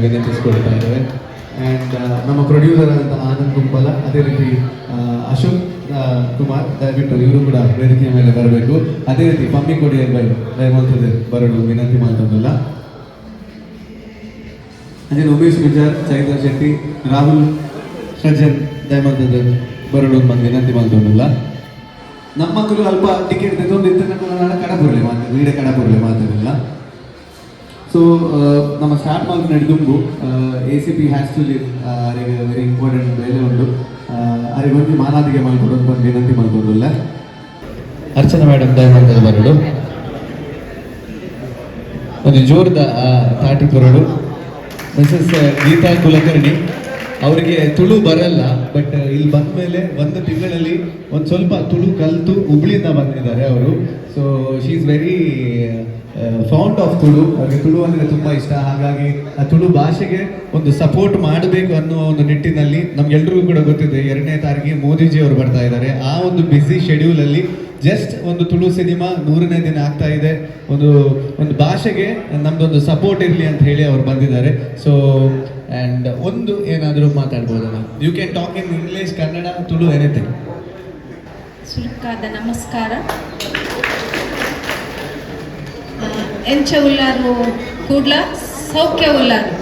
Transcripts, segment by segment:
ವಿನಂತಿಸಿಕೊಳ್ತಾ ಇದ್ದೇವೆ. ಆ್ಯಂಡ್ ನಮ್ಮ ಪ್ರೊಡ್ಯೂಸರ್ ಆದಂಥ ಆನಂದ್ ಗುಂಪಲ, ಅದೇ ರೀತಿ ಅಶೋಕ್ ಕುಮಾರ್, ದಯವಿಟ್ಟು ಇವರು ಕೂಡ ವೇದಿಕೆಯ ಮೇಲೆ ಬರಬೇಕು. ಅದೇ ರೀತಿ ಪಮ್ಮಿ ಕೊಡಿಯರ್ ಬೈ ದಯಮಾಡ್ತದೆ ಬರಲು ವಿನಂತಿ ಮಾಡ್ತದಲ್ಲ. ಅದೇ ಉಮೇಶ್ ಗುಜಾರ್, ಚೈತ್ರ ಶೆಟ್ಟಿ, ರಾಹುಲ್ ಸಜ್ಜನ್ ದಯಮಾಡ್ತದೆ ಬರಲು ಬಂದು ವಿನಂತಿ ಮಾಡ್ತದಲ್ಲ. ನಮ್ಮ ಮಕ್ಕಳು ಅಲ್ಪ ಟಿಕೆಟ್ ತೆಗೆದು ಕಡಪುರಲೆ ಮಾತಾಡ ವೀಡೆ ಕಡಪುರಲೆ ಮಾತಾಡಿಲ್ಲ. ಸೊ ನಮ್ಮ ಸ್ಟಾರ್ಟ್ ಮಾಡ್ಕೊಂಡು ನಡೆದುಂಬು ACP ಹ್ಯಾಸ್ ಟು ಲಿವ್ ಅವರಿಗೆ ವೆರಿ ಇಂಪಾರ್ಟೆಂಟ್ ಬೆಲೆ ಉಂಟು. ಅವರಿಗೆ ಒಂದು ಮಾನಾದಿಗೆ ಮಾಡ್ಕೊಡೋದು ಬಂದು ವಿನಂತಿ ಮಾಡ್ಕೊಡಲ್ಲ. ಅರ್ಚನಾ ಮೇಡಮ್ ದಯಮಾಡ್ತದೆ ಬರಡು ಒಂದು ಜೋರದ ತಾಟಿ ಕೊರಡು. ಮಿಸಸ್ ಗೀತಾ ಕುಲಕರ್ಣಿ, ಅವರಿಗೆ ತುಳು ಬರಲ್ಲ, ಬಟ್ ಇಲ್ಲಿ ಬಂದ ಮೇಲೆ ಒಂದು ತಿಂಗಳಲ್ಲಿ ಒಂದು ಸ್ವಲ್ಪ ತುಳು ಕಲಿತು ಹುಬ್ಳಿಯಿಂದ ಬಂದಿದ್ದಾರೆ ಅವರು. So she is very found of Tulu. ಅವರಿಗೆ ತುಳು ಅಂದರೆ ತುಂಬ ಇಷ್ಟ. ಹಾಗಾಗಿ ಆ ತುಳು ಭಾಷೆಗೆ ಒಂದು ಸಪೋರ್ಟ್ ಮಾಡಬೇಕು ಅನ್ನೋ ಒಂದು ನಿಟ್ಟಿನಲ್ಲಿ ನಮ್ಗೆಲ್ರಿಗೂ ಕೂಡ ಗೊತ್ತಿದೆ 2ನೇ ತಾರೀಕಿಗೆ ಮೋದಿಜಿ ಅವರು ಬರ್ತಾ ಇದ್ದಾರೆ. ಆ ಒಂದು ಬ್ಯುಸಿ ಶೆಡ್ಯೂಲಲ್ಲಿ ಜಸ್ಟ್ ಒಂದು ತುಳು ಸಿನಿಮಾ 100ನೇ ದಿನ ಆಗ್ತಾ ಇದೆ. ಒಂದು ಭಾಷೆಗೆ ನಮ್ದೊಂದು ಸಪೋರ್ಟ್ ಇರಲಿ ಅಂತ ಹೇಳಿ ಅವ್ರು ಬಂದಿದ್ದಾರೆ. ಸೊ ಆ್ಯಂಡ್ ಒಂದು ಏನಾದರೂ ಮಾತಾಡ್ಬೋದಲ್ಲ, you can talk in English, Kannada, Tulu, anything. ಸುಲ್ಕಾದ ನಮಸ್ಕಾರ. ಎಂಚ ಉಲ್ಲಾರು ಕೂಡ್ಲ ಸೌಖ್ಯ ಉಲ್ಲಾರು.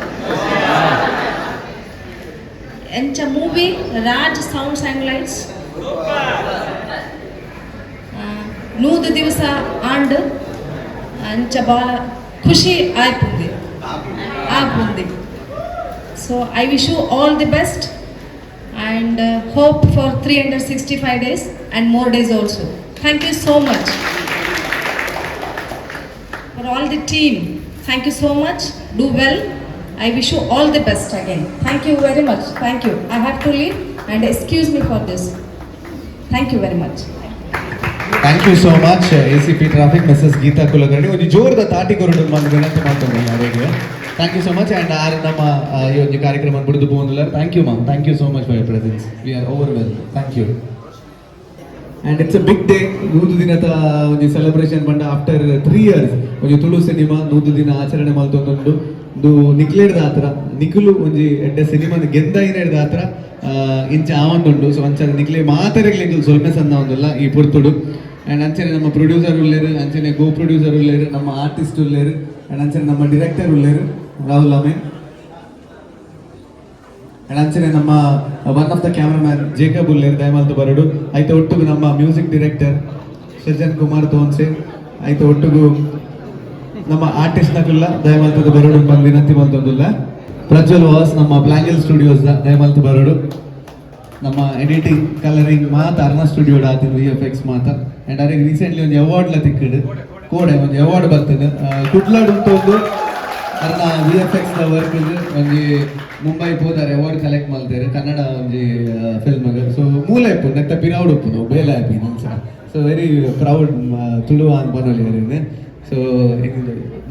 ಎಂಚ movie Raj sounds and lights 100 ದಿವಸ ಆಂಡ್ ಅಂಚ ಭಾಳ ಖುಷಿ ಆಯ್ಪುಂದಿ ಆಗುಂದಿ. So I wish you all the best and hope for 365 days and more days also. Thank you so much for all the team. Thank you so much. Do well. I wish you all the best again. Thank you very much. Thank you. I have to leave and excuse me for this. Thank you very much. Thank you so much ACP Traffic Mrs. Geeta Kulkarni. ಒಂದು ಜೋರದ ತಾಟಿ ಕೊರಡು ಬಂದು ವಿನಂತಿ ಮಾಡ್ತೀನಿ ಅವರಿಗೆ. Thank you so much. And ನಮ್ಮ ಈ ಒಂದು ಕಾರ್ಯಕ್ರಮ ಬಿಡುದು പോകുന്നിಲ್ಲ. Thank you ma'am. Thank you so much for your presence. We are ಓವರ್ವೆಲ್. Thank you. And it's a big day. 100 ದಿನದ ಒಂದು ಸೆಲೆಬ್ರೇಷನ್ ಬಂದ ಆಫ್ಟರ್ 3 years ಒಂದು ತುಳು ಸಿನಿಮಾ 100 ದಿನ ಆಚರಣೆ ಮಾಡ್ತೊಂದು ನಿಕ್ಲೇಡ್ದ ಹತ್ರ ನಿಖಿಲು ಒಂಜಿ ಎಡ್ಡೆ ಸಿನಿಮಾನ ಗೆಂದಾಯಿನ ಹಿಡ್ದ ಹತ್ರ ಇಂಚ ಆವಂದುಂಡು. ಸೊ ಅಂಚ ನಿಕ್ಲೆ ಮಾತಾಡಲಿಕ್ಕೆ ಸೊಲ್ಮೆ ಸಣ್ಣ ಒಂದಿಲ್ಲ ಈ ಪುರ್ತುಡು. ಆ್ಯಂಡ್ ಅಂಚನೆ ನಮ್ಮ ಪ್ರೊಡ್ಯೂಸರ್ ಉಳ್ಳೇರು, ಅಂಚನೆ ಗೋ ಪ್ರೊಡ್ಯೂಸರ್ ಉಳ್ಳೇರು, ನಮ್ಮ ಆರ್ಟಿಸ್ಟ್ ಉಳ್ಳೇರು, ಆ್ಯಂಡ್ ಅಂಚನೆ ನಮ್ಮ ಡೈರೆಕ್ಟರ್ ಉಳ್ಳೇರು ರಾಹುಲ್ ಅಮೀನ್, ಆ್ಯಂಡ್ ಅಂಚನೆ ನಮ್ಮ one of the cameraman Jacob ಉಳ್ಳೇರು ದಯಮಾಲ್ತು ಬರಡು. ಆಯ್ತು ಒಟ್ಟಿಗೂ ನಮ್ಮ ಮ್ಯೂಸಿಕ್ ಡೈರೆಕ್ಟರ್ ಸಜ್ಜನ್ ಕುಮಾರ್ ತೋನ್ಸೆ, ಆಯ್ತು ಒಟ್ಟಿಗೂ ನಮ್ಮ ಆರ್ಟಿಸ್ಟ್ನಲ್ಲ ದಯಮಾಲ್ತದ ಬರಡು ಬಂದು ವಿನಂತಿ ಮಾಡ್ತೊಂದಿಲ್ಲ. ಪ್ರಜ್ವಲ್ ವಾಸ್ ನಮ್ಮ ಪ್ಲಾಂಗಲ್ ಸ್ಟುಡಿಯೋಸ್ ದಯಮಾಲ್ತು ಬರಡು. ನಮ್ಮ ಎಡಿಟಿಂಗ್ ಕಲರಿಂಗ್ ಮಾತ ಅರ್ಣ ಸ್ಟುಡಿಯೋ ಆತಿನ VFX ಮಾತ. ಆ್ಯಂಡ್ ಅವ್ರಿಗೆ ರೀಸೆಂಟ್ಲಿ ಒಂದು ಅವಾರ್ಡ್ಲ ತಿಕ್ಕಿಡು ಕೋಡೆ ಒಂದು ಅವಾರ್ಡ್ ಬರ್ತದೆ ಕುಡ್ಲಾಡ್ ಉಂಟೊಂದು ಅರ್ಣ VFX ವರ್ಕ್ ಒಂದು ಮುಂಬೈ ಹೋದಾರೆ ಅವಾರ್ಡ್ ಕಲೆಕ್ಟ್ ಮಾಡ್ತಾರೆ ಕನ್ನಡ ಒಂದು ಫಿಲ್ಮ್ಗೆ. ಸೊ ಮೂಲ ಇಪ್ಪು ನೆತ್ತ ಪಿರೌಡ್ ಉಪ್ಪು ಬೇಲ ಆಪಿ ನಂಚ. ಸೊ ವೆರಿ ಪ್ರೌಡ್ ತುಳು ಅಂತ ಬನ್ನೋಲಿ. ಸೊ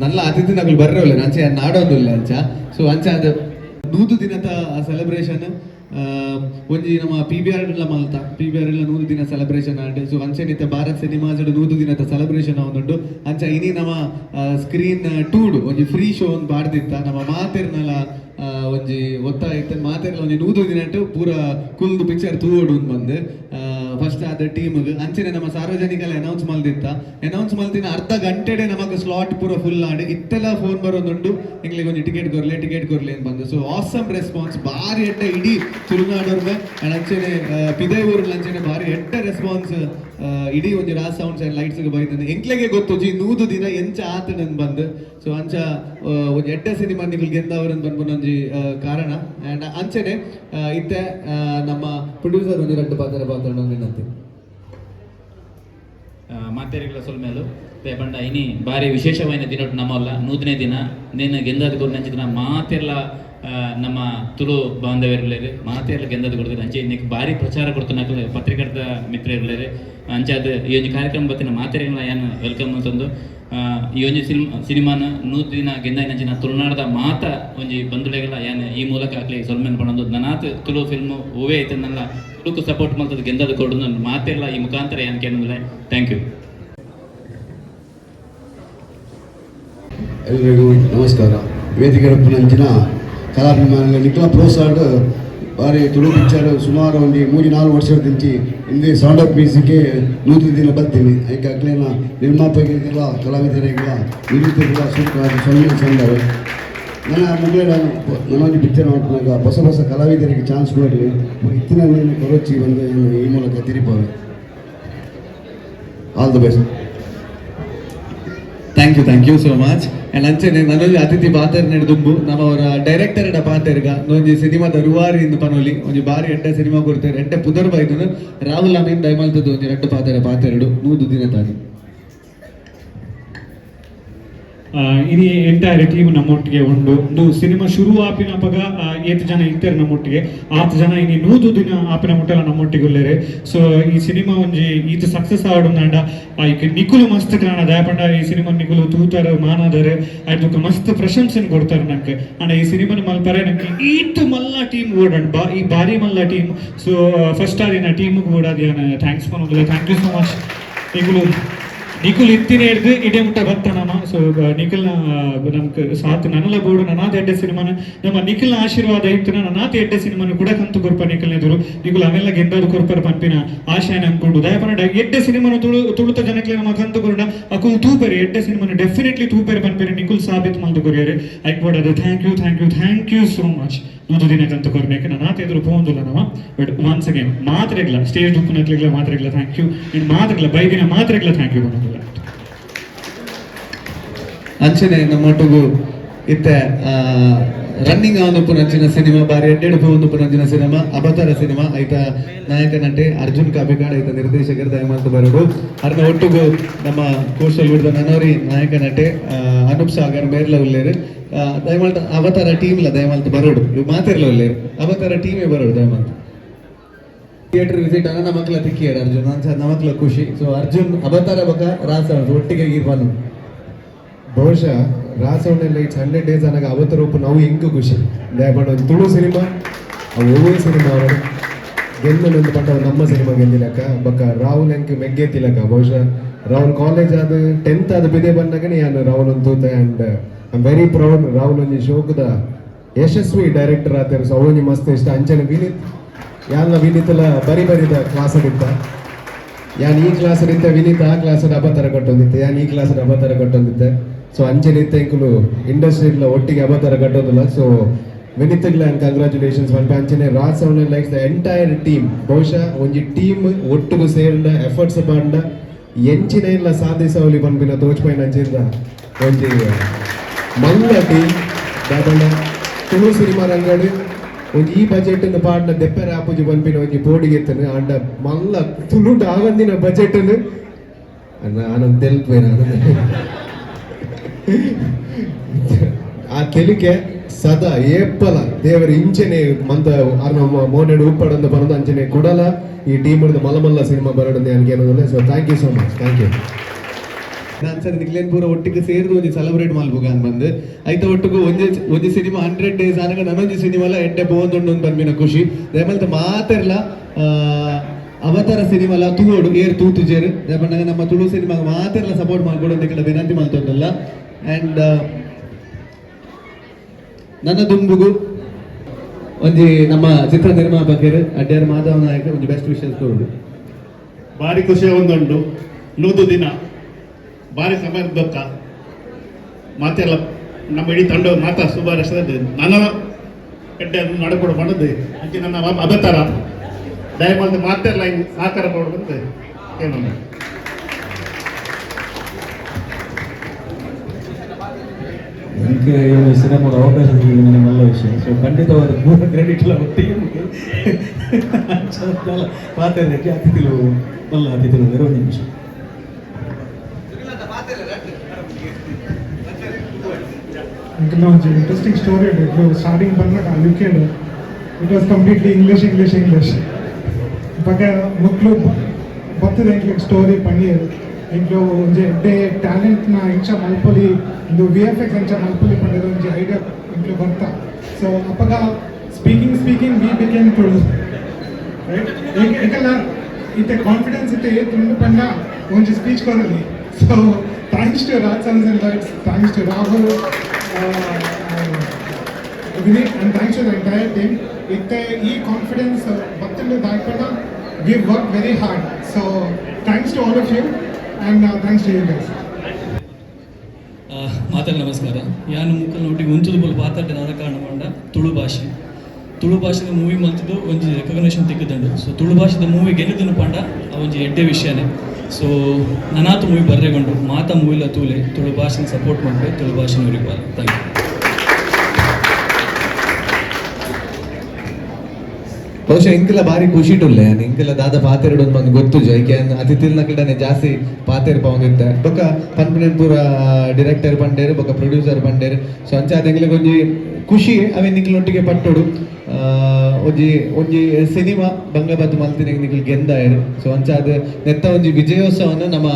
ನಲ್ಲ ಅತಿಥಿ ನಗಲು ಬರ್ರಲ್ಲ ಅಂಚೆ ನಾಡೋದಿಲ್ಲ ಅಂಚ. ಸೊ ಅಂಚ ಅದು 100 ದಿನದ ಸೆಲೆಬ್ರೇಷನ್ ಒಂಜಿ ನಮ್ಮ PBR ಮಲ್ತ PBR 100 ದಿನ ಸೆಲೆಬ್ರೇಷನ್ ಆಂಡ್. ಸೊ ಅಂಚೆನಿತ್ತ ಭಾರತ್ ಸಿನಿಮಾಸ್ 100 ದಿನದ ಸೆಲೆಬ್ರೇಷನ್ ಆವೊಂದುಂಡು. ಅಂಚ ಇನಿ ನಮ್ಮ ಸ್ಕ್ರೀನ್ ಟೂಡ್ ಒಂಜಿ ಫ್ರೀ ಶೋ ಒಂದು ಬಾಡ್ದಿತ್ತ ನಮ್ಮ ಮಾತೆರ್ನಲ ಒಂಜಿ ಒತ್ತ ಇತ್ತ ಮಾತೆರ್ಲ ಒಂಜಿ 100 ದಿನ ಪೂರ ಕುಲ್ದು ಪಿಕ್ಚರ್ ತೂವೋಡು ಬಂದು ಫಸ್ಟ್ ಆದ ಟೀಮ್ಗೆ ಅಂಚನೆ ನಮ್ಮ ಸಾರ್ವಜನಿಕಲ್ಲ ಅನೌನ್ಸ್ ಮಲ್ದಿತ್ತ. ಅನೌನ್ಸ್ ಮಲ್ತಿನ ಅರ್ಧ ಗಂಟೆಡೆ ನಮಗೆ ಸ್ಲಾಟ್ ಪೂರ ಫುಲ್ ಆಡಿ ಇತ್ತೆಲ್ಲ ಫೋನ್ ಬರೋದುಂಡು ಇಂಗ್ಲಿಗೆ ಒಂದು ಟಿಕೆಟ್ ಕೊರ್ಲಿ ಅಂತ ಬಂದು. ಸೊ ಆಸಮ್ ರೆಸ್ಪಾನ್ಸ್ ಭಾರಿ ಎಡ್ಡೆ ಇಡೀ ತುಳುನಾಡವ್ರಿಗೆ. ಆ್ಯಂಡ್ ಅಂಚನೆ ಪಿದೈವೂರ್ ಅಂಚನೆ ಭಾರಿ ಎಡ್ಡೆ ರೆಸ್ಪಾನ್ಸ್ ಇಡೀ ಒಂದು ರಾಜ್ ಸೌಂಡ್ಸ್ ಆ್ಯಂಡ್ ಲೈಟ್ಸ್ಗೆ ಬೈತಂದು ಎಂಕ್ಲೆಗೆ ಗೊತ್ತು ಜಿ 100 ದಿನ ಎಂಚ ಆತನಂದು ಬಂದು. ಸೊ ಅಂಚ ಒಂದು ಎಡ್ಡೆ ಸಿನಿಮಾ ನಿಮಗೆ ಗೆಂದವ್ರನ್ನ ಬಂದ್ಬಂದೊಂಜಿ ಕಾರಣ. ಆ್ಯಂಡ್ ಅಂಚನೆ ಇತ್ತೆ ನಮ್ಮ ಪ್ರೊಡ್ಯೂಸರ್ ಒಂದು 2 ಪಾತ್ರ ವಿನಂತಿ ಮಾತೆರೆಗಳ ಸೊಲ್ಮೇಲು ಪಂಡ ಇನಿ ಬಾರಿ ವಿಶೇಷವಾದ ದಿನ ನಮ್ಮಲ್ಲ 100ನೇ ದಿನ ನೀನು ಗೆಂದದ ಕೊಡು ಅಂಚಿನ ಮಾತೆಲ್ಲ ನಮ್ಮ ತುಳು ಬಾಂಧವ್ಯರುಳ್ಳೇರು ಮಾತೆಲ್ಲ ಗೆಂದದ ಕೊಡ್ತಾರೆ. ಅಂಚೆ ಇನ್ನಕ್ಕೆ ಭಾರಿ ಪ್ರಚಾರ ಕೊಡ್ತು ಪತ್ರಿಕರ್ತ ಮಿತ್ರ ಇರಲೇರು. ಅಂಚಾದ ಈ ಒಂದು ಕಾರ್ಯಕ್ರಮ ಬತ್ತಿನ ಮಾತೆರೆಗಳ ಏನು ವೆಲ್ಕಮ್ ಅಂತಂದು ಈ ಒಂದು ಸಿನಿಮಾನ 100 ದಿನ ಗೆಂದಾಯಿನಂಚಿನ ತುಳುನಾಡದ ಮಾತ ಒಂಜಿ ಬಂಧುಳೆಗಳ ಏನು ಈ ಮೂಲಕ ಆಗ್ಲಿ ಸೊಲ್ಮೇನ್ ಪಡೋದು ನನಾತ್ ತುಳು ಫಿಲ್ಮು ಹೂವೇ ಐತನ್ನಲ್ಲ ತುಳುಕು ಸಪೋರ್ಟ್ ಮಾಡ್ತದೆ ಗೆಂದದ ಕೊಡೋದು ಮಾತೆಲ್ಲ ಈ ಮುಖಾಂತರ ಏನು ಕೇಳಿದ್ರೆ. Thank you. ಎಲ್ರಿಗೂ ನಮಸ್ಕಾರ. ವೇದಿಕೆ ನಂಚಿನ ಕಲಾಭಿಮಾನಿಗಳು ನಿಖಲ ಪ್ರೋತ್ಸಾಹ ಬಾರಿ ತುಳು ಪಿಕ್ಚರ್ ಸುಮಾರು ಒಂದು 3-4 ವರ್ಷದಿಂದ ಹಿಂದೆ ಸೌಂಡ್ ಆಫ್ ಮ್ಯೂಸಿಕ್ಗೆ 100 ದಿನ ಬರ್ತೀನಿ ಅದಕ್ಕೆ ಅಕ್ಲೇನ ನಿರ್ಮಾಪಕರಿಗೆಲ್ಲ ಕಲಾವಿದರಿಗೆಲ್ಲ ನಿರೂಪಕರಿಗೆಲ್ಲ ಸೂಕ್ತವಾಗಿ ಸೊನ್ನೆ ಸಂದವೆ ನನ್ನ ಮುಗಿದ ನನ್ನೊಂದು ಪಿಕ್ಚರ್ ಮಾಡ್ಕೊಂಡಾಗ ಹೊಸ ಕಲಾವಿದರಿಗೆ ಚಾನ್ಸ್ ಕೊಡಲಿ ಇತ್ತಿನ ಕೊರಚಿ ಬಂದು ಈ ಮೂಲಕ ತಿರುಪವೆ all the best. Thank you so much and ಅಂಚನೆ ನನ್ನೊಂದು ಅತಿಥಿ ಪಾತ್ರ ನಡೆದುಂಬು ನಮ್ಮವರ ಡೈರೆಕ್ಟರ್ ಪಾತ್ರಗ ಒಂಜಿ ಸಿನಿಮಾದ ರುವಾರಿ ಇಂದು ಪನೋಲಿ ಒಂಜಿ ಬಾರಿ ಎಡ್ಡೆ ಸಿನಿಮಾ ಕೊಡ್ತಾರೆ ಎಡ್ಡೆ ಪುದರ್ ಬೈದನು ರಾಹುಲ್ ಅಮೀನ್ ದಯಮಾಲ್ತದ್ದು ಒಂಜಿ 2 ಪಾತ್ರೆಡು 100 ದಿನ ತಾನು ಇಡೀ ಎಂಟೈರ್ ಟೀಮ್ ನಮ್ಮೊಟ್ಟಿಗೆ ಒಂದು ಸಿನಿಮಾ ಶುರು ಆಪಿನ ಪಗ 8 ಜನ ಇರ್ತಾರೆ ನಮ್ಮೊಟ್ಟಿಗೆ 8 ಜನ ಇನ್ನು 100 ದಿನ ಆಪಿನ ಮುಟ್ಟಲ ನಮ್ಮೊಟ್ಟಿಗೆ ಉಳ್ಳೇರೆ. ಸೊ ಈ ಸಿನಿಮಾ ಒಂಜಿ ಈತ ಸಕ್ಸಸ್ ಆವಡುಂದಾಂಡ ಈಗ ನಿಖುಲು ಮಸ್ತ್ ಕಾಣ ದಯಪಂಡ ಈ ಸಿನಿಮಾ ನಿಖುಲು ತೂತಾರ ಮಾನಾದರೆ ಆಯ್ತು ಮಸ್ತ್ ಪ್ರಶಂಸನೆ ಕೊಡ್ತಾರೆ ನಂಗೆ ಅಂಡ ಈ ಸಿನಿಮಾನ ಮಲ್ಪರೆ ನಂಗೆ ಈತು ಮಲ್ಲ ಟೀಮ್ ಓಡಂಡ್ ಈ ಬಾರಿ ಮಲ್ಲ ಟೀಮ್. ಸೊ ಫಸ್ಟ್ ಆದಿನ ಟೀಮ್ ಕೂಡ ಥ್ಯಾಂಕ್ಸ್ ಪನೋದಿಲ್ಲ. Thank you so much Nikhil ಇತ್ತಿನ ಹಿಡ್ದು ಇಡೇ ಮುಟ್ಟ ಬರ್ತಾನಮ್ಮ. ಸೊ ನಿಖಿಲ್ನ ನಮ್ಗೆ ಸಾತ್ ನನ್ನಲ್ಲ ಬೋಡು ನನ್ನಾದ ಎಡ್ಡೆ ಸಿನಿಮಾನ ನಮ್ಮ ನಿಖಿಲ್ನ ಆಶೀರ್ವಾದ ಇತ್ತು ನನ್ನಾದ ಎಡ್ಡೆ ಸಿನಿಮಾನು ಕೂಡ ಕಂತು ಕೊರ್ಪ ನಿಖಿಲ್ನೆದುರು ನಿಖಿಲ್ ಅವೆಲ್ಲ ಗೆಂದಾದ ಕೊರ್ಪರ್ ಪಂಪಿನ ಆಶಯನ ಅನ್ಕೊಂಡು ದಯಪನಡ ಎಡ್ಡೆ ಸಿನಿಮಾನು ತುಳುತ ಜನಕ್ಕೆ ನಮ್ಮ ಕಂತು ಕೊರಡ ಅಕುಲ್ ತೂಪೇರಿ ಎಡ್ಡೆ ಸಿನಿಮಾನು ಡೆಫಿನೆಟ್ಲಿ ತೂಪೇರಿ ಪಂಪೇರಿ ನಿಖಿಲ್ ಸಾಬೀತ್ ಮಲ್ದು ಕೊರಿಯರೆ ಐಕ್ ಬೋಡದು ಥ್ಯಾಂಕ್ ಯು ಸೋ ಮಚ್. 100 ದಿನ ಕಂತು ಕೊರ್ಬೇಕು ನನ್ನ ಎದುರು ಪೋಂದಿಲ್ಲ ನಾವ ಬಟ್ ಒನ್ಸ್ ಅಗೇನ್ ಮಾತ್ರೆಗ್ಲ ಸ್ಟೇಜ್ ದುಪ್ಪನತ್ಲಿಗ್ಲ ಮಾತ್ರೆಗ್ಲ ಥ್ಯಾಂಕ್ ಯು ಇನ್ನು ಮಾತ್ರೆಗ್ಲ ಬೈದಿನ ಮಾತ್ರೆಗ್ಲ ಥ್ಯಾಂಕ್ ಯು ಬನ್ನೋದಿಲ್ಲ. ಅಂಚನೆ ನಮ್ಮೊಟ್ಟಿಗೂ ಇತ್ತೆ ರನ್ನಿಂಗ್ ಆವೊಂದುಪ್ಪುನಂಚಿನ ಸಿನಿಮಾ ಬಾರಿ ಎಡ್ಡೆಡು ಪೋವೊಂದುಪ್ಪುನಂಚಿನ ಸಿನಿಮಾ ಅವತಾರ ಸಿನಿಮಾ ಐತ ನಾಯಕ ನಟೆ ಅರ್ಜುನ್ ಕಾಪಿಕಾಡ್ ಐತ ನಿರ್ದೇಶಕರು ದಯಮಾಲ್ತು ಬರೋಡು ಅರ್ನ ಒಟ್ಟಿಗೂ ನಮ್ಮ ಕೋಶಲ್ ಬಿಡ್ದ ನನೋರಿ ನಾಯಕ ನಟೆ ಅನೂಪ್ ಸಾಗರ್ ಮೇರ್ಲ ಉಳ್ಳೇರು ದಯಮಾಲ್ತು ಅವತಾರ ಟೀಮ್ಲ ದಯಮಾಲ್ತು ಬರೋಡು ಇವು ಮಾತಿರ್ಲ ಉಳ್ಳೇರು ಅವತಾರ ಟೀಮೇ ಬರೋಡು ದಯಮಾಲ್ತು ಥಿಯೇಟರ್ ವಿಸಿಟ್ ಅನ್ನ ನಮಕ್ಲ ತಿಕ್ಕಿಯಾರ ಅರ್ಜುನ್ ಅಂತ ನಮಕ್ಲ ಖುಷಿ. ಸೊ ಅರ್ಜುನ್ ಅವತಾರ ಬಕ ರಾಸ ಒಟ್ಟಿಗೆ ಇರ್ಬಾನು ಬಹುಶಃ ರಾಸೌಂಡ್ ಲೈಟ್ಸ್ 100 days ಅನ್ನಾಗ ಅವತ್ತು ರೂಪ ನಾವು ಹೆಂಗೂ ಖುಷಿ ದಯಮಾಡಿ ಒಂದು ತುಳು ಸಿನಿಮಾ ಒಳ್ಳೆ ಸಿನಿಮಾ ಅವರು ಗೆಲ್ಲೊಂದು ಪಟ್ಟ ನಮ್ಮ ಸಿನಿಮಾ ಗೆದ್ದಿಲಕ್ಕ ಬಕ್ಕ ರಾಹುಲ್ ಹೆಂಗ್ ಮೆಗ್ಗೆತ್ತಿಲಕ್ಕ ಬಹುಶಃ ರಾಹುಲ್ ಕಾಲೇಜ್ ಆದ 10th ಆದ ಬಿದೆ ಬಂದಾಗನೇ ನಾನು ರಾಹುಲ್ ಒಂದು ತೂತೆ and I am very proud Rahul ಒಂಜಿ ಶೋಕದ ಯಶಸ್ವಿ ಡೈರೆಕ್ಟರ್ ಆತಾರೆ. ಸೊ ಅವನಿ ಮಸ್ತ್ ಇಷ್ಟ ಅಂಚನೆ ವಿನೀತ್ ಯಾನ ವಿನೀತಲ ಬರಿದ ಕ್ಲಾಸ್ ಇದ್ದ ಯಾನ್ ಈ ಕ್ಲಾಸ್ ಇದ್ದ ವಿನೀತ್ ಆ ಕ್ಲಾಸ್ ಅಬತರ ಕೊಟ್ಟೊಂದಿತ್ತೆ ಯಾನ್ ಈ ಕ್ಲಾಸ್ ಅಬತರ ಕೊಟ್ಟೊಂದಿತ್ತೆ. ಸೊ ಅಂಚನೆ ಇಂಕುಲು ಇಂಡಸ್ಟ್ರಿಲ ಒಟ್ಟಿಗೆ ಅವತಾರ ಕಟ್ಟೋದಿಲ್ಲ. ಸೊ ವಿನಿತ್ಗ್ಲ ಕಂಗ್ರಾಚುಲೇಷನ್ಸ್ ಪಂಪ ಅಂಚನೆ Raj sound likes the entire team ಬಹುಶಃ ಒಂಜಿ ಟೀಮ್ ಒಟ್ಟಿಗೆ ಸೇರಿದ ಎಫರ್ಟ್ಸ್ ಪಂಡ ಎಂಚಿನ ಇಲ್ಲ ಸಾಧಿಸವಲಿ ಪಂಪಿನ ತೋಚ್ಪೈನ ಅಂಚಿಂದ ಒಂಜಿ ಮಲ್ಲ ಟೀಮ್ ದಾಬಂಡ ತುಳು ಸಿನಿಮಾ ರಂಗಡು ಒಂಜಿ ಈ ಬಜೆಟ್ ಪಾಡ್ನ ದೆಪ್ಪೆರ ಆಪುಜಿ ಪಂಪಿನ ಒಂಜಿ ಬೋರ್ಡಿಗೆ ಎತ್ತನು ಅಂಡ ಮಲ್ಲ ತುಳುಟ ಆವಂದಿನ ಬಜೆಟ್ ಆನಂದ್ ತೆಲ್ಪೇನ ಆ ತೆಲಿಕೆ ಸದಾ ಏಪ್ಪಲ ದೇವರ ಇಂಚನೆ ಮಂತ ಮೋನೆಡು ಉಪ್ಪಡಂದು ಬರೋದು ಅಂಚನೆ ಕೊಡಲ ಈ ಟೀಮ್ ಹಿಡಿದು ಮಲ್ಲ ಸಿನಿಮಾ ಬರೋದು ಅನ್ಕೇನೋದಿಲ್ಲ. So thank you so much. Thank you. ನಾನ್ಸರಿ ನಿಕ್ಲೇನ್ ಪೂರ ಒಟ್ಟಿಗೆ ಸೇರಿದು ಒಂಜಿ ಸೆಲೆಬ್ರೇಟ್ ಮಲ್ಪುಗ ಅನ್ ಬಂದು ಐತ ಒಟ್ಟಿಗೆ ಒಂಜಿ ಸಿನಿಮಾ 100 days ಆನಾಗ ನನೊಂಜಿ ಸಿನಿಮಾಲ ಎಡ್ಡೆ ಪೋವೊಂದುಂಡು ಬಂದಿನ ಖುಷಿ ದಯಮಲ್ತ ಮಾತೆರ್ಲ ಅವತಾರ ಸಿನಿಮಾಲ ತೂವೋಡು ಏರ್ ತೂತುಜೇರು ದಯಪಂಡಾಗ ನಮ್ಮ ತುಳು ಸಿನಿಮಾ ಮಾತೆರ್ಲ ಸಪೋರ್ಟ್ ಮಾಡ್ಕೊಡು ಅಂತ ವಿನಂತಿ ಮಾಡ್ತೊಂದಲ್ಲ. ಆ್ಯಂಡ್ ನನ್ನ ದುಂಬುಗು ಒಂಜಿ ನಮ್ಮ ಚಿತ್ರ ನಿರ್ಮಾಪಕರು ಅಡ್ಯಾರ್ ಮಾಧವ ನಾಯಕ ಒಂಜಿ ಬೆಸ್ಟ್ ವಿಷಯಸ್ ಕೊಡು ಭಾರಿ ಖುಷಿ ಒಂದುಂಡು 100 ದಿನ ಭಾರಿ ಸಮಯ ದೊಕ್ಕ ಮಾತೆಲ್ಲ ನಮ್ಮ ಇಡೀ ತಂಡ ಮಾತಾ ಶುಭಾರೈಸಿದ ನನ್ನ ಕಡ್ಡೆ ನಡ್ಕೊಡು ಮಾಡೋದು ಅದಕ್ಕೆ ನನ್ನ ಅವತಾರ ದಯಮಾಡಿ ಮಾತೆಲ್ಲ ಹಿಂಗೆ ಸಹಕಾರ ಕೊಡುವಂತ ಏನು ನನಗೆ ಈ ಸಿನಿಮಾದ ಅವಕಾಶ ಸಿಗಲಿಲ್ಲ ನನಗೆ ಒಳ್ಳೆಯ ವಿಷಯ. ಸೊ ಖಂಡಿತವಾದ ಪೂರ ಕ್ರೆಡಿಟ್ ಒಟ್ಟಿಗೆ ಪಾತ್ರೆ ಅತಿಥಿಗಳು ಒಳ್ಳೆ ಅತಿಥಿಗಳು ಇರೋ ನಿಮಿಷ ಒಂದು ಇಂಟ್ರೆಸ್ಟಿಂಗ್ ಸ್ಟೋರಿ ಇದೆ. ಸ್ಟಾರ್ಟಿಂಗ್ ಬಂದಾಗ ಯುಕೆಡ್ ಇಟ್ ವಾಸ್ ಕಂಪ್ಲೀಟ್ಲಿ ಇಂಗ್ಲೀಷ್ ಬಗ್ಗೆ ಮಕ್ಕಳು ಬರ್ತದೆ ಇಂಕ್ಲಿಗೆ ಸ್ಟೋರಿ ಪಣಿ ಇಂಕ್ಲು ಒಂದು ಎಡ್ಡೆ ಟ್ಯಾಲೆಂಟ್ನ ಇಂಚ ಮಲ್ಪಲಿ ಒಂದು VFX ಇಂಚ ಮಲ್ಪಲಿ ಪಂಡಿದ ಒಂದು ಐಡಿಯಾ ಇಂಕ್ಲು ಬರ್ತಾ. ಸೊ ಅಪ್ಪಗ speaking we became Tulu right ಏಕೆಲ್ಲ ಇತ್ತೆ ಕಾನ್ಫಿಡೆನ್ಸ್ ಇತ್ತೆ ತುಂಬ ಪಂಡ ಒಂದು ಸ್ಪೀಚ್ ಕೊಡಲಿ. So thanks to Raj sounds and lights, thanks to Rahul, and thanks to the entire team. Itte ee confidence bhattinde daakona we worked very hard. So thanks to all of you and thanks to you guys. ಮಾತಲ್ಲಿ ನಮಸ್ಕಾರ ಯಾನು ಮುಕ್ಕಲ್ ನೋಟಿಗೆ ಒಂಚೂರು ಬೋಲ್ ಮಾತಾಡಿದ ಆದ ಕಾರಣಗೊಂಡ ತುಳು ಭಾಷೆದ movie ಮಲ್ತಿದ್ದು ಒಂದು recognition ತೆಗೆದಂಡು so Tulu ಭಾಷೆದ movie ಗೆಲ್ಲಿದ್ದನು ಪಂಡ ಆ ಒಂದು ಎಡ್ಡೆ ವಿಷಯನೇ ಸೊ ನನಾತು ಮೂವಿ ಬರ್ರೆಗೊಂಡು ಮಾತಾ ಮೂವಿಲ ತೂಲೆ ತುಳು ಭಾಷೆನ ಸಪೋರ್ಟ್ ಮಾಡಿದೆ ತುಳು ಭಾಷೆನ ಉರಿಪಾಲ ಥ್ಯಾಂಕ್ ಯು. ಬಹುಶಃ ಇಂಕಲ ಬಾರಿ ಖುಷಿ ಟುಲ್ಲೆ ಇಂಕಲ ದಾದ ಪಾತೆರಡು ಒಂದು ಗೊತ್ತು ಐಕೆ ಅತಿಥಿಲ್ನ ಕಡೆನೆ ಜಾಸ್ತಿ ಪಾತೆರ್ ಪಾವಂದಿತ್ತೆ ಬೊಕ್ಕ ಪನ್ಪುನೆನ್ ಪೂರ ಡೈರೆಕ್ಟರ್ ಬಂಡೇರು ಬೊಕ್ಕ ಪ್ರೊಡ್ಯೂಸರ್ ಬಂಡೇರು ಸೊ ಅಂಚಾದ ಎಂಗ್ಲಿಗೆ ಒಂಜಿ ಖುಷಿ ಅವೇ ನಿಕ್ಲೊಟ್ಟಿಗೆ ಪಟ್ಟೋಡು ಒಂಜಿ ಒಂಜಿ ಸಿನಿಮಾ ಬಂಗಬತ್ತು ಮಲ್ತಿನ ನಿಕ್ಲು ಗೆಂದಾಯರು ಸೊ ಅಂಚಾದ ನೆತ್ತ ಒಂಜಿ ವಿಜಯೋತ್ಸವನ ನಮ್ಮ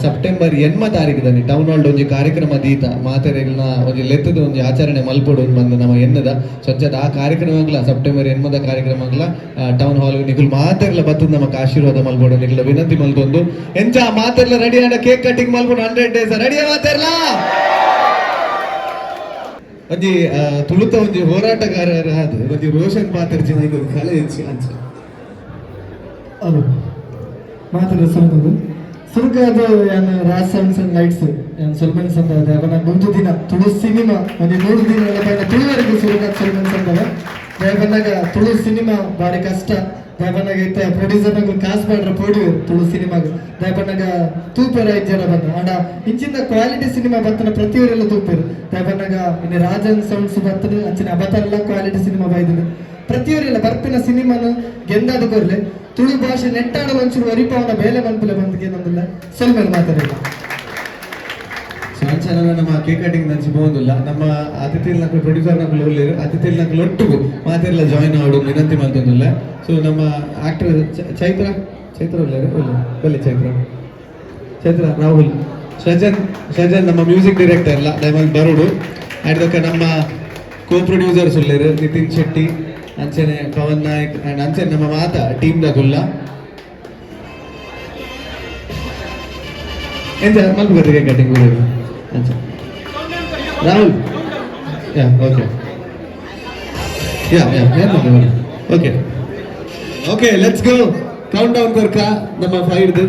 ಸೆಪ್ಟೆಂಬರ್ 8 ತಾರೀಕದಲ್ಲಿ ಟೌನ್ ಹಾಲ್ ಒಂಜಿ ಕಾರ್ಯಕ್ರಮ ದೀತ ಮಾತೆರೆಗ್ಲನ ಒಂಜಿ ಲೆತ್ತದ ಒಂಜಿ ಆಚರಣೆ ಮಲ್ಪೋಡು ಬಂದು ನಮ್ಮ ಎನ್ನದ ಸೊ ಅಂಚಾದ ಆ ಕಾರ್ಯಕ್ರಮಗಳ ಸೆಪ್ಟೆಂಬರ್ 8 ಕಾರ್ಯಕ್ರಮಗಳ ಟೌನ್ ಹಾಲ್ ನಿಕ್ಲು ಮಾತೆರ್ಲ ಬತ್ತದ ನಮಕ್ ಆಶೀರ್ವಾದ ಮಲ್ಪೋಡು ನಿಕ್ಲ ವಿನಂತಿ ಮಲ್ತೊಂದು ಎಂಚ ಮಾತೆರ್ಲ ರೆಡಿ ಆಡ ಕೇಕ್ ಕಟಿಂಗ್ ಮಲ್ಪೋಡು 100 ಡೇಸ್ ರೆಡಿ ಮಾತೆರ್ಲ ಒಂಜಿ ತುಳುತ ಒಂಜಿ ಹೋರಾಟಗಾರರ ಅದು ಒಂಜಿ ರೋಷನ್ ಪಾತ್ರಜಿನ ಇದು ಕಲೆ ಹೆಚ್ಚು ಅಂಚ ಅದು ಮಾತಾಡ ಸುಲ್ಕದು ಸುಲ್ಕದು ಏನು ರಾಸ್ ಸೌಂಡ್ಸ್ ಅಂಡ್ ಲೈಟ್ಸ್ ಏನು ಸುಲ್ಮನ್ಸ್ ಅಂತ ಇದೆ ಅವನ 1 ದಿನ ತುಳು ಸಿನಿಮಾ ಒಂದು 3 ದಿನಗಳ ಪೈನ ತುಳುವರೆಗೂ ಸುಲ್ಮನ್ಸ್ ಅಂತವೆ ದೇವನಾಗ ತುಳು ಸಿನಿಮಾ ಭಾರಿ ಕಷ್ಟ ದೇವನಾಗ ಇತ್ತ ಪ್ರೊಡ್ಯೂಸರ್ನಾಗ ಕಾಸು ಮಾಡ್ರ ಪೋಡಿಯರು ತುಳು ಸಿನಿಮಾಗ ದೇವನಾಗ ತೂಪೇರ ಇಜ್ಜರ ಬಂದ ಆಂಡ ಇಂಚಿನ ಕ್ವಾಲಿಟಿ ಸಿನಿಮಾ ಬತ್ತನ ಪ್ರತಿಯೊರೆಲ್ಲ ತೂಪೇರು ದೇವನಾಗ ಇನ್ನು ರಾಜನ್ ಸೌಂಡ್ಸ್ ಬತ್ತನ ಅಂಚಿನ ಅಬತಲ್ಲ ಕ್ವಾಲಿಟಿ ಸಿನಿಮಾ ಬೈದಿನ ಪ್ರತಿಯೊರೆಲ್ಲ ಬರ್ಪಿನ ಸಿನಿಮಾನು ಗೆಂದಾದ ಕೊರ್ಲೆ ತುಳು ಭಾಷೆ ನೆಟ್ಟಾಡ ಒಂಚೂರು ಒರಿಪಾವನ ಬೇಲೆ ಮನ್ಪಲೆ ಬಂದಿಗೆ ನಮ್ದಿಲ್ಲ ಸ್ವಲ್ಪ ಮಾತಾಡಿಲ್ಲ ಸಾಂಚನ ನಮ್ಮ ಕೇಕ್ ಕಟಿಂಗ್ ನಂಚಿ ಬೋಂದಿಲ್ಲ ನಮ್ಮ ಅತಿಥಿಲ್ ನಕ್ಲು ಪ್ರೊಡ್ಯೂಸರ್ ನಕ್ಲು ಒಳ್ಳೆರು ಅತಿಥಿಲ್ ನಕ್ಲು ಒಟ್ಟಿಗೂ ಮಾತೆಲ್ಲ ಜಾಯಿನ್ ಆಡು ವಿನಂತಿ ಮಾಡ್ತಂದಿಲ್ಲ ಸೊ ನಮ್ಮ ಆಕ್ಟರ್ ಚೈತ್ರ ಒಳ್ಳೆರು ಬಲ್ಲಿ ಚೈತ್ರ ರಾಹುಲ್ ಸಜನ್ ನಮ್ಮ ಮ್ಯೂಸಿಕ್ ಡೈರೆಕ್ಟರ್ ಎಲ್ಲ ದಯಮಾಡಿ ಬರೋಡು ಆಡ್ದಕ್ಕ ನಮ್ಮ ಕೋ ಪ್ರೊಡ್ಯೂಸರ್ಸ್ ಒಳ್ಳೆರು ನಿತಿನ್ ಶೆಟ್ಟಿ ಅಂಚನೆ ಪವನ್ ನಾಯಕ್ ಅಂಡ್ ಅಂಚನೆ ನಮ್ಮ ಮಾತ ಟೀಮ್ ದಾಗುಲ್ಲ ಎಂತ ಮಲ್ಪು cake cutting Rahul okay let's go countdown ಕೊರ್ಕ ನಮ್ಮ 5